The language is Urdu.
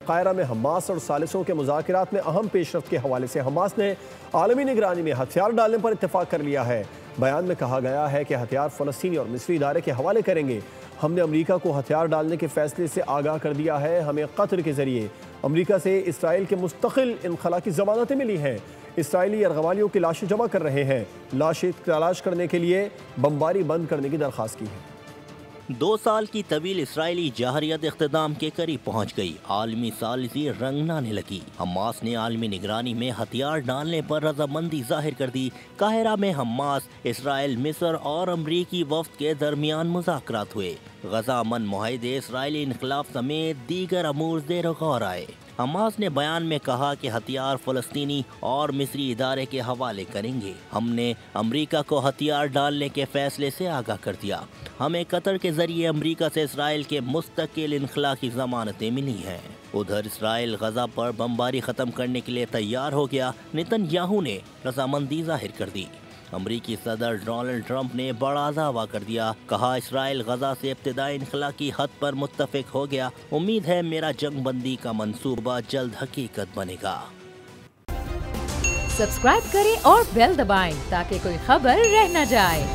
قاہرہ میں حماس اور ثالثوں کے مذاکرات میں اہم پیش رفت کے حوالے سے حماس نے عالمی نگرانی میں ہتھیار ڈالنے پر اتفاق کر لیا ہے۔ بیان میں کہا گیا ہے کہ ہتھیار فلسطینی اور مصری ادارے کے حوالے کریں گے۔ ہم نے امریکہ کو ہتھیار ڈالنے کے فیصلے سے آگاہ کر دیا ہے۔ ہمیں قطر کے ذریعے امریکہ سے اسرائیل کے مستقل انخلا کی ضمانتیں ملی ہیں۔ اسرائیلی ارغوالیوں کی لاشیں جمع کر رہے ہیں۔ لاشیں تلاش کرنے کے لیے بمباری بند کرنے کی درخواست کی ہے۔ 2 سال کی طویل اسرائیلی جارحیت اختتام کے قریب پہنچ گئی۔ عالمی ثالثی رنگنانے لگی۔ حماس نے عالمی نگرانی میں ہتھیار ڈالنے پر رضامندی ظاہر کر دی۔ قاہرہ میں حماس، اسرائیل، مصر اور امریکی وفد کے درمیان مذاکرات ہوئے۔ غزہ امن معاہدے، اسرائیلی انقلاب سمیت دیگر امور زیر غور آئے۔ حماس نے بیان میں کہا کہ ہتھیار فلسطینی اور مصری ادارے کے حوالے کریں گے۔ ہم نے امریکہ کو ہتھیار ڈالنے کے فیصلے سے آگاہ کر دیا۔ ہمیں قطر کے ذریعے امریکہ سے اسرائیل کے مستقل انخلا کی ضمانتیں ملی ہیں۔ ادھر اسرائیل غزہ پر بمباری ختم کرنے کے لیے تیار ہو گیا۔ نتن یاہو نے رضامندی ظاہر کر دی۔ امریکی صدر ڈونلڈ ٹرمپ نے بڑا دعویٰ کر دیا۔ کہا اسرائیل غزہ سے ابتدائی انخلا کی حد پر متفق ہو گیا۔ امید ہے میرا جنگ بندی کا منصوبہ جلد حقیقت بنے گا۔ سبسکرائب کریں اور بیل دبائیں تاکہ کوئی خبر رہ نہ جائے۔